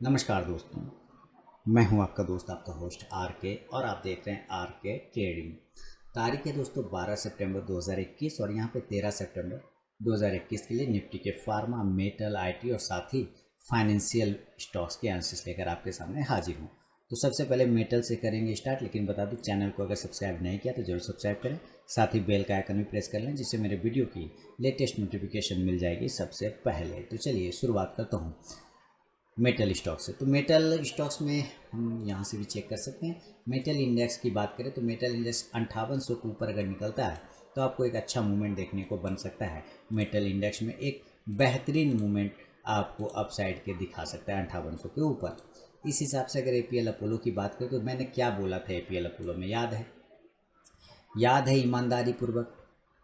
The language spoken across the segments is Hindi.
नमस्कार दोस्तों, मैं हूं आपका दोस्त आपका होस्ट आर के और आप देख रहे हैं आर के ट्रेडिंग। तारीख है दोस्तों 12 सितंबर 2021 और यहां पे 13 सितंबर 2021 के लिए निफ्टी के फार्मा, मेटल, आईटी और साथ ही फाइनेंशियल स्टॉक्स के एनालिसिस लेकर आपके सामने हाजिर हूं। तो सबसे पहले मेटल से करेंगे स्टार्ट, लेकिन बता दूं चैनल को अगर सब्सक्राइब नहीं किया तो जरूर सब्सक्राइब करें, साथ ही बेल का आइकन भी प्रेस कर लें जिससे मेरे वीडियो की लेटेस्ट नोटिफिकेशन मिल जाएगी सबसे पहले। तो चलिए शुरुआत करता हूँ मेटल स्टॉक से। तो मेटल स्टॉक्स में हम यहाँ से भी चेक कर सकते हैं। मेटल इंडेक्स की बात करें तो मेटल इंडेक्स 5800 के ऊपर अगर निकलता है तो आपको एक अच्छा मूवमेंट देखने को बन सकता है। मेटल इंडेक्स में एक बेहतरीन मूवमेंट आपको अपसाइड के दिखा सकता है 5800 के ऊपर। इस हिसाब से अगर एपीएल अपोलो की बात करें तो मैंने क्या बोला था एपीएल अपोलो में, याद है ईमानदारी पूर्वक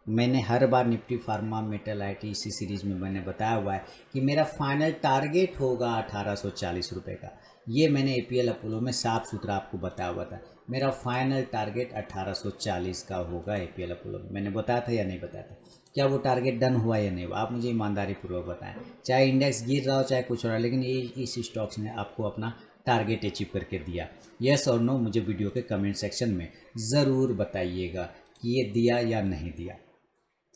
मैंने हर बार निफ्टी फार्मा, मेटल, आईटी इसी सीरीज़ में मैंने बताया हुआ है कि मेरा फाइनल टारगेट होगा 1840 रुपये का। ये मैंने एपीएल अपोलो में साफ सुथरा आपको बताया हुआ था, मेरा फाइनल टारगेट 1840 का होगा एपीएल अपोलो में। मैंने बताया था या नहीं बताया था? क्या वो टारगेट डन हुआ या नहीं हुआ? आप मुझे ईमानदारी पूर्वक बताएं। चाहे इंडेक्स गिर रहा हो चाहे कुछ हो रहा हो, लेकिन ये इस स्टॉक्स ने आपको अपना टारगेट अचीव करके दिया। यस और नो मुझे वीडियो के कमेंट सेक्शन में ज़रूर बताइएगा कि ये दिया या नहीं दिया।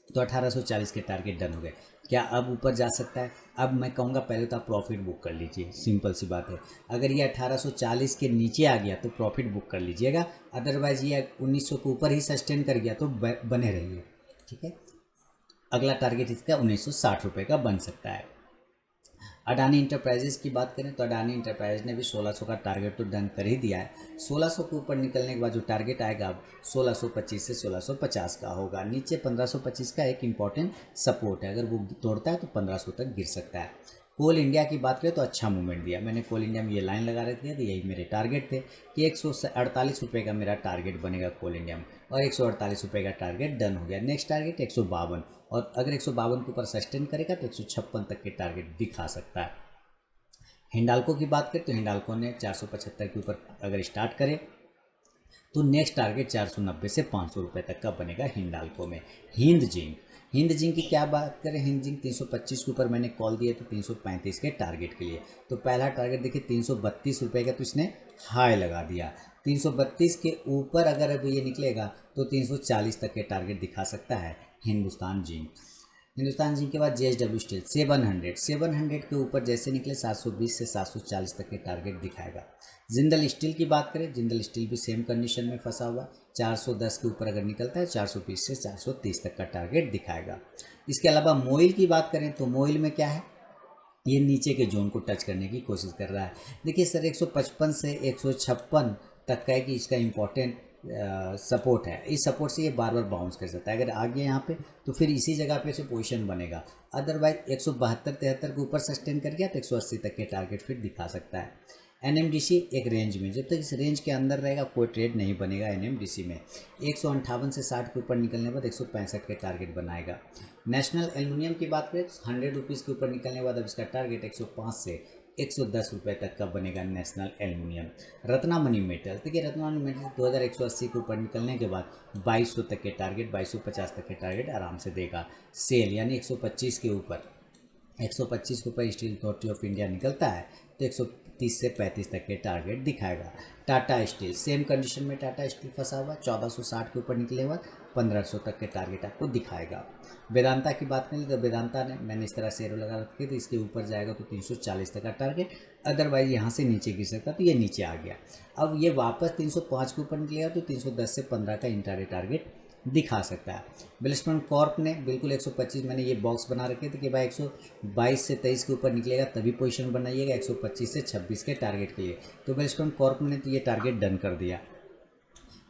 तो 1840 के टारगेट डन हो गए। क्या अब ऊपर जा सकता है? अब मैं कहूँगा पहले तो आप प्रॉफिट बुक कर लीजिए, सिंपल सी बात है। अगर ये 1840 के नीचे आ गया तो प्रॉफिट बुक कर लीजिएगा, अदरवाइज ये 1900 के ऊपर ही सस्टेन कर गया तो बने रहिए, ठीक है। अगला टारगेट इसका 1960 रुपये का बन सकता है। अडानी इंटरप्राइजेज की बात करें तो अडानी इंटरप्राइज ने भी 1600 का टारगेट तो डन कर ही दिया है। 1600 के ऊपर निकलने के बाद जो टारगेट आएगा अब 1625 से 1650 का होगा। नीचे 1525 का एक इम्पॉर्टेंट सपोर्ट है, अगर वो तोड़ता है तो 1500 तक गिर सकता है। कोल इंडिया की बात करें तो अच्छा मूवमेंट दिया। मैंने कोल इंडिया में ये लाइन लगा रखी थी, यही मेरे टारगेट थे कि 148 रुपये का मेरा टारगेट बनेगा कोल इंडिया में, और 148 रुपये का टारगेट डन हो गया। नेक्स्ट टारगेट 152, और अगर 152 के ऊपर सस्टेन करेगा तो 156 तक के टारगेट दिखा सकता है। हिंडाल्को की बात करें तो हिंडाल्को ने 475 के ऊपर अगर स्टार्ट करे तो नेक्स्ट टारगेट 490 से 500 रुपये तक का बनेगा हिंडाल्को में। हिंद जिंक की क्या बात करें, हिंद जिंक 325 के ऊपर मैंने कॉल दिए तो 335 के टारगेट के लिए। तो पहला टारगेट देखिए 332 रुपये का, तो इसने हाई लगा दिया। 332 के ऊपर अगर अब ये निकलेगा तो 340 तक के टारगेट दिखा सकता है हिंदुस्तान जिंक के बाद जेएसडब्ल्यू स्टील 700 के ऊपर जैसे निकले 720 से 740 तक के टारगेट दिखाएगा। जिंदल स्टील की बात करें, जिंदल स्टील भी सेम कंडीशन में फंसा हुआ, 410 के ऊपर अगर निकलता है 420 से 430 तक का टारगेट दिखाएगा। इसके अलावा मोइल की बात करें तो मोइल में क्या है, ये नीचे के जोन को टच करने की कोशिश कर रहा है। देखिए सर 155 से 156 तक का है कि इसका इम्पोर्टेंट सपोर्ट है। इस सपोर्ट से ये बार बार बाउंस कर सकता है। अगर आ गया यहाँ पे तो फिर इसी जगह पे से पोजीशन बनेगा, अदरवाइज 172-73 के ऊपर सस्टेन कर गया तो 180 तक के टारगेट फिर दिखा सकता है। एनएमडीसी एक रेंज में, जब तक इस रेंज के अंदर रहेगा कोई ट्रेड नहीं बनेगा एनएमडीसी में। 158 से 60 के ऊपर निकलने के बाद 165 के टारगेट बनाएगा। नेशनल एल्युमिनियम की बात करें 100 रुपीज़ के ऊपर निकलने के बाद अब इसका टारगेट 105 से 110 रुपये तक का बनेगा नेशनल एल्युमिनियम। रत्नामणि मेटल, देखिए रत्नामणि मेटल 2180 के ऊपर निकलने के बाद 2200 तक के टारगेट, 2250 तक के टारगेट आराम से देगा। सेल यानी 125 के ऊपर, 125 के ऊपर स्टील अथॉरिटी ऑफ इंडिया निकलता है तो 130 से 35 तक के टारगेट दिखाएगा। टाटा स्टील सेम कंडीशन में टाटा स्टील फंसा हुआ, 1460 के ऊपर निकले हुआ 1500 तक के टारगेट आपको दिखाएगा। वेदांता की बात करें तो वेदांता ने मैंने इस तरह शेयर लगा रखे तो इसके ऊपर जाएगा तो 340 तक का टारगेट, अदरवाइज यहाँ से नीचे गिर सकता तो ये नीचे आ गया। अब ये वापस 305 के ऊपर निकलेगा तो 310 से 15 का इंट्राडे टारगेट दिखा सकता है। बिलस्टन कॉर्प ने बिल्कुल 125, मैंने ये बॉक्स बना रखे थे कि भाई 122 से 23 के ऊपर निकलेगा तभी पोजीशन बनाइएगा 125 से 26 के टारगेट के लिए। तो बिलस्टन कॉर्प ने तो ये टारगेट डन कर दिया।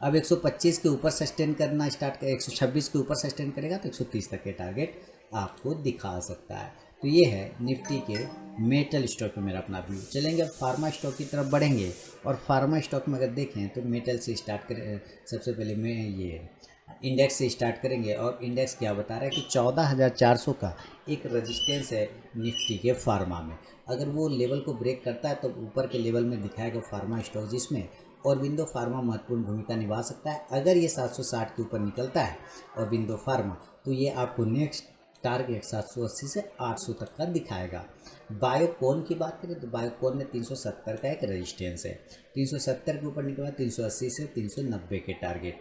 अब 125 के ऊपर सस्टेन करना स्टार्ट कर, 126 के ऊपर सस्टेन करेगा तो 130 तक के टारगेट आपको दिखा सकता है। तो ये है निफ्टी के मेटल स्टॉक में मेरा अपना व्यू। चलेंगे अब फार्मा स्टॉक की तरफ बढ़ेंगे, और फार्मा स्टॉक में अगर देखें तो मेटल से स्टार्ट करें। सबसे पहले मैं ये इंडेक्स से स्टार्ट करेंगे, और इंडेक्स क्या बता रहा है कि 14,400 का एक रेजिस्टेंस है निफ्टी के फार्मा में। अगर वो लेवल को ब्रेक करता है तो ऊपर के लेवल में दिखाएगा फार्मा स्टॉक, जिसमें और विंडो फार्मा महत्वपूर्ण भूमिका निभा सकता है। अगर ये 760 के ऊपर निकलता है और विंडो फार्मा, तो ये आपको नेक्स्ट टारगेट 780 से 800 तक का दिखाएगा। बायोकॉन की बात करें तो बायोकॉन में 370 का एक रेजिस्टेंस है, 370 के ऊपर निकला 380 से 390 के टारगेट।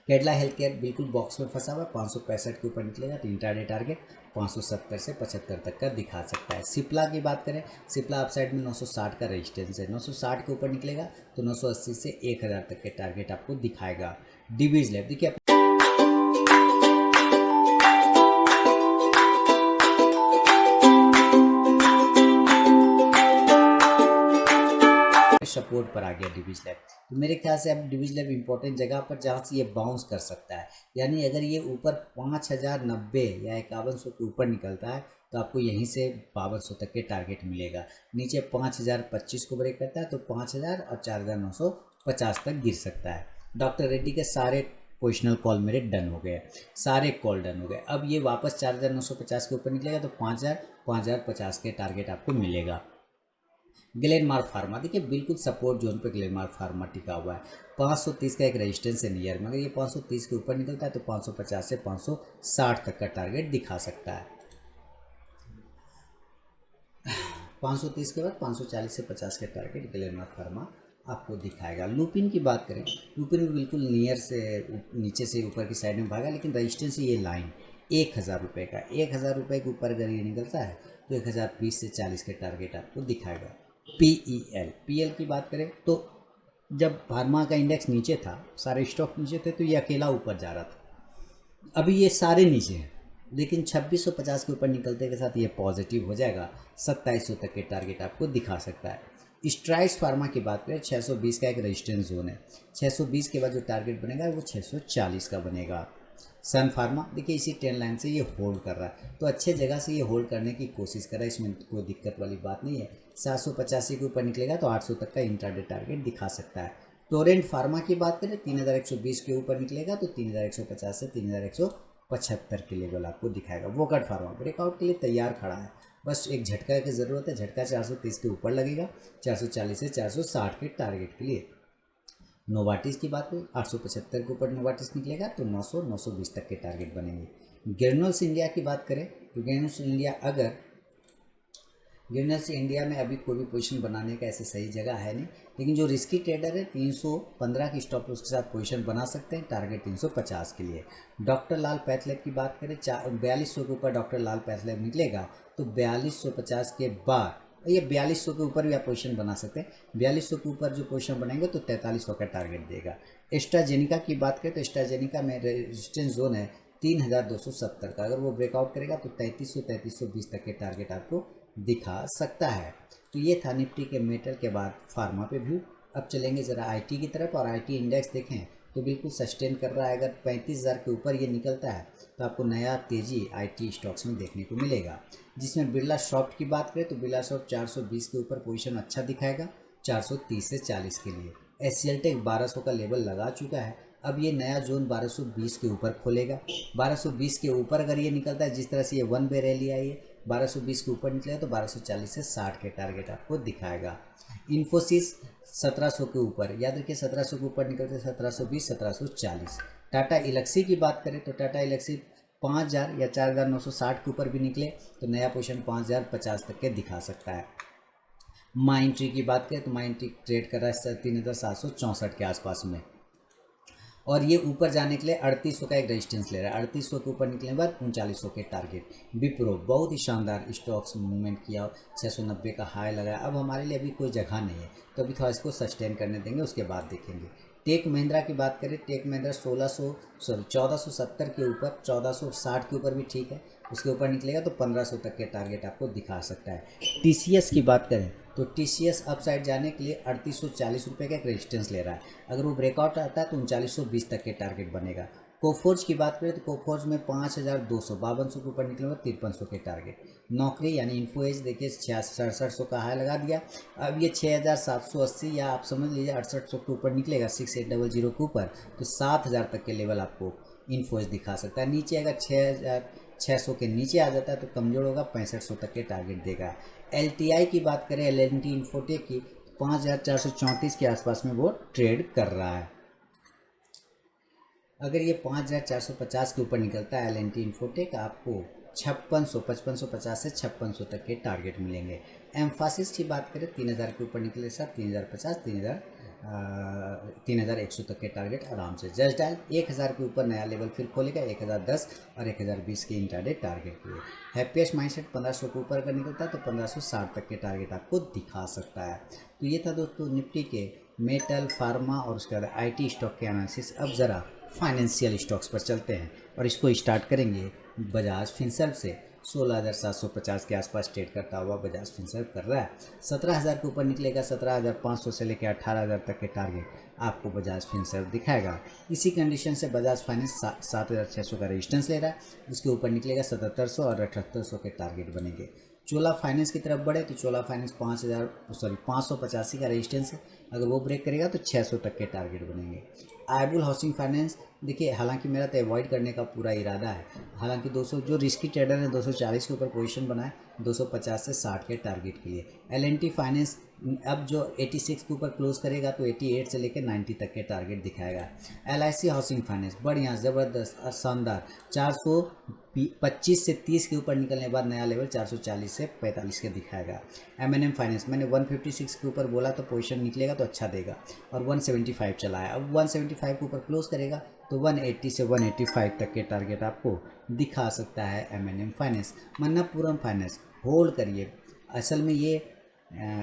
कैडला हेल्थ केयर बिल्कुल बॉक्स में फंसा हुआ है, 565 के ऊपर निकलेगा तो इंट्राडे टारगेट 570 से 75 तक का दिखा सकता है। सिप्ला की बात करें, सिप्ला अपसाइड में 960 का रेजिस्टेंस है, 960 के ऊपर निकलेगा तो 980 से 1000 तक के टारगेट आपको दिखाएगा। डिवीज लैब देखिए सपोर्ट पर आ गया डिवीज लैब। तो मेरे ख्याल से अब डिवीज लैब इंपॉर्टेंट जगह पर जहाँ से ये बाउंस कर सकता है, यानी अगर ये ऊपर 5090 या 5100 के ऊपर निकलता है तो आपको यहीं से 5200 तक के टारगेट मिलेगा। नीचे 5025 को ब्रेक करता है तो 5000 और 4950 तक गिर सकता है। डॉक्टर रेड्डी के सारे पोजिशनल कॉल मेरे डन हो गए, सारे कॉल डन हो गए। अब ये वापस 4950 के ऊपर निकलेगा तो 5050 के टारगेट आपको मिलेगा। ग्लेनमार्क फार्मा देखिए बिल्कुल सपोर्ट जोन पे ग्लेनमार्क फार्मा टिका हुआ है, 530 का एक रेजिस्टेंस है नियर में, अगर ये 530 के ऊपर निकलता है तो 550 से 560 तक का टारगेट दिखा सकता है। 530 के बाद 540 से 50 के टारगेट ग्लेनमार्क फार्मा आपको दिखाएगा। लुपिन की बात करें, लुपिन भी बिल्कुल नियर से नीचे से ऊपर की साइड में भागा, लेकिन रजिस्टेंस ये लाइन 1000 रुपये का, 1000 रुपये के ऊपर अगर ये निकलता है तो 1020 से 40 के टारगेट आपको दिखाएगा। पीएल की बात करें तो जब फार्मा का इंडेक्स नीचे था, सारे स्टॉक नीचे थे, तो ये अकेला ऊपर जा रहा था। अभी ये सारे नीचे हैं, लेकिन 2650 के ऊपर निकलते के साथ ये पॉजिटिव हो जाएगा, 2700 तक के टारगेट आपको दिखा सकता है। स्ट्राइड्स फार्मा की बात करें, 620 का एक रेजिस्टेंस जोन है, 620 के बाद जो टारगेट बनेगा वो 640 का बनेगा। सन फार्मा देखिए इसी ट्रेंड लाइन से ये होल्ड कर रहा है, तो अच्छे जगह से ये होल्ड करने की कोशिश कर रहा है, इसमें कोई दिक्कत वाली बात नहीं है। 785 के ऊपर निकलेगा तो 800 तक का इंट्राडे टारगेट दिखा सकता है। टोरेंट फार्मा की बात करें, 3120 के ऊपर निकलेगा तो 3150 से 3175 के लेवल आपको दिखाएगा। वोकट फार्मा ब्रेकआउट के लिए तैयार खड़ा है, बस एक झटका की ज़रूरत है, झटका 430 के ऊपर लगेगा, 440 से 460 के टारगेट के लिए। नोवाटिस की बात करें, 875 के ऊपर नोवाटिस निकलेगा तो 900-920 तक के टारगेट बनेंगे। ग्रेनुल्स इंडिया की बात करें तो ग्रेनुल्स इंडिया में अभी कोई भी पोजीशन बनाने का ऐसे सही जगह है नहीं, लेकिन जो रिस्की ट्रेडर है 315 की स्टॉप लॉस के साथ पोजीशन बना सकते हैं, टारगेट 350 के लिए। डॉक्टर लाल पैथलैब की बात करें, 4200 के ऊपर डॉक्टर लाल पैथलैब निकलेगा तो 4250 के बाद ये 4200 के ऊपर भी आप पोजीशन बना सकते हैं, 4200 के ऊपर जो पोजीशन बनाएंगे तो 4300 का टारगेट देगा। एस्ट्राजेनिका की बात करें तो एस्ट्राजेनिका में रेजिस्टेंस जोन है 3270 का, अगर वो ब्रेकआउट करेगा तो 3320 तक के टारगेट आपको दिखा सकता है। तो ये था निफ्टी के मेटल के बाद फार्मा पे व्यू। अब चलेंगे ज़रा आईटी की तरफ, और आईटी इंडेक्स देखें तो बिल्कुल सस्टेन कर रहा है, अगर 35,000 के ऊपर ये निकलता है तो आपको नया तेज़ी आईटी स्टॉक्स में देखने को मिलेगा। जिसमें बिरला सॉफ्ट की बात करें तो बिरला सॉफ्ट 420 के ऊपर पोजीशन अच्छा दिखाएगा, 430 से 40 के लिए। एचसीएल टेक 1200 का लेवल लगा चुका है, अब ये नया जोन 1220 के ऊपर खोलेगा। 1220 के ऊपर अगर ये निकलता है, जिस तरह से ये वन वे रैली आई है, 1220 के ऊपर निकलेगा तो 1240 से 60 के टारगेट आपको दिखाएगा। इन्फोसिस 1700 के ऊपर, याद रखिए 1700 के ऊपर निकलते 1720 1740। टाटा इलेक्सी की बात करें तो टाटा इलेक्सी 5000 या 4960 के ऊपर भी निकले तो नया पोजीशन 5050 तक के दिखा सकता है। माइंट्री की बात करें तो माइंट्री ट्रेड कर रहा है 3764 के आसपास में, और ये ऊपर जाने के लिए 3800 का एक रेजिस्टेंस ले रहा है, 3800 के ऊपर निकलने के बाद 3900 के टारगेट। विप्रो बहुत ही शानदार स्टॉक्स मूवमेंट किया, 690 का हाई लगाया, अब हमारे लिए अभी कोई जगह नहीं है तो अभी थोड़ा इसको सस्टेन करने देंगे, उसके बाद देखेंगे। टेक महिंद्रा की बात करें, टेक महिंद्रा 1470 के ऊपर, 1460 के ऊपर भी ठीक है, उसके ऊपर निकलेगा तो 1500 तक के टारगेट आपको दिखा सकता है। टीसीएस की बात करें तो टीसीएस अपसाइड जाने के लिए 3840 रुपये का एक रेजिस्टेंस ले रहा है, अगर वो ब्रेकआउट आता है तो 3920 तक के टारगेट बनेगा। कोफोर्ज की बात करें तो कोफोर्ज में 5200 5200 के ऊपर निकलेगा 5300 के टारगेट। नौकरी यानी इन्फोएज देखिए 6700 का हाई लगा दिया, अब ये 6780 या आप समझ लीजिए 6800 के ऊपर निकलेगा 6800 के ऊपर तो 7000 तक के लेवल आपको इन्फोएज दिखा सकता है। नीचे अगर 6600 के नीचे आ जाता है तो कमज़ोर होगा, 6500 तक के टारगेट देगा। एलटीआई की बात करें, एलएनटी इन्फोटेक की 5434 के आसपास में वो ट्रेड कर रहा है। अगर ये 5450 के ऊपर निकलता है L&T इन्फोटेक, आपको 5550 से 5600 तक के टारगेट मिलेंगे। एम्फासिस की बात करें 3000 के ऊपर निकले सर 3050 3100 तक के टारगेट आराम से। जस्ट डायल 1000 के ऊपर नया लेवल फिर खोलेगा 1010 और 1020 के इंट्राडे टारगेट के लिए। हैप्पीएस्ट माइंडसेट 1500 के ऊपर अगर निकलता है तो 1560 तक के टारगेट आपको दिखा सकता है। तो ये था दोस्तों निफ्टी के मेटल, फार्मा और उसके बाद IT स्टॉक के एनालिसिस। अब ज़रा फाइनेंशियल स्टॉक्स पर चलते हैं और इसको स्टार्ट करेंगे बजाज फिनसर्व से। 16,750 के आसपास ट्रेड करता हुआ बजाज फिनसर्व कर रहा है। 17,000 के ऊपर निकलेगा 17,500 से लेकर 18,000 तक के टारगेट आपको बजाज फिनसर्व दिखाएगा। इसी कंडीशन से बजाज फाइनेंस 7,600 का रेजिस्टेंस ले रहा है, उसके ऊपर निकलेगा 7,700 और 7,800 के टारगेट बनेंगे। चोला फाइनेंस की तरफ बढ़े तो चोला फाइनेंस 585 का रेजिस्टेंस है, अगर वो ब्रेक करेगा तो 600 तक के टारगेट बनेंगे। आईबुल हाउसिंग फाइनेंस देखिए, हालांकि मेरा तो अवॉइड करने का पूरा इरादा है, हालांकि 200 जो रिस्की ट्रेडर हैं 240 के ऊपर पोजीशन बनाए 250 से 60 के टारगेट के लिए। L&T फाइनेंस अब जो 86 के ऊपर क्लोज करेगा तो 88 से लेकर 90 तक के टारगेट दिखाएगा। LIC हाउसिंग फाइनेंस बढ़िया ज़बरदस्त और शानदार 425 से 30 के ऊपर निकलने के बाद नया लेवल 440 से 45 के दिखाएगा। M&M फाइनेंस मैंने 156 के ऊपर बोला तो पोजीशन निकलेगा तो अच्छा देगा और 175 चला है, अब 175 के ऊपर क्लोज करेगा तो 180 से 185 तक के टारगेट आपको दिखा सकता है M&M finance. Manappuram finance hold करिए, असल में ये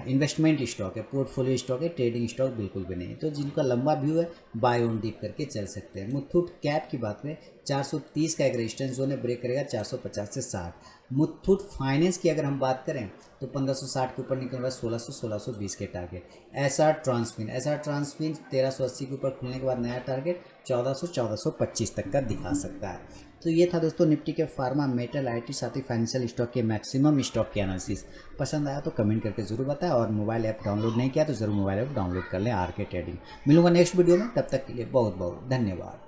इन्वेस्टमेंट स्टॉक है, पोर्टफोलियो स्टॉक है, ट्रेडिंग स्टॉक बिल्कुल भी नहीं है। तो जिनका लंबा व्यू है बाय ऑन डीप करके चल सकते हैं। मुथूट कैप की बात करें 430 का एक रेजिस्टेंस जोन है, ब्रेक करेगा 450 से 60। मुथूट फाइनेंस की अगर हम बात करें तो 1560 के ऊपर निकल रहा है 1620 के टारगेट। SR ट्रांसफिन 1380 के ऊपर खुलने के बाद नया टारगेट 1425 तक का दिखा सकता है। तो ये था दोस्तों निफ्टी के फार्मा, मेटल, IT साथ ही फाइनेंशियल स्टॉक के मैक्सिमम स्टॉक के एनालिसिस। पसंद आया तो कमेंट करके जरूर बताएं और मोबाइल ऐप डाउनलोड नहीं किया तो जरूर मोबाइल ऐप डाउनलोड कर लें RK ट्रेडिंग। मिलूंगा नेक्स्ट वीडियो में, तब तक के लिए बहुत बहुत धन्यवाद।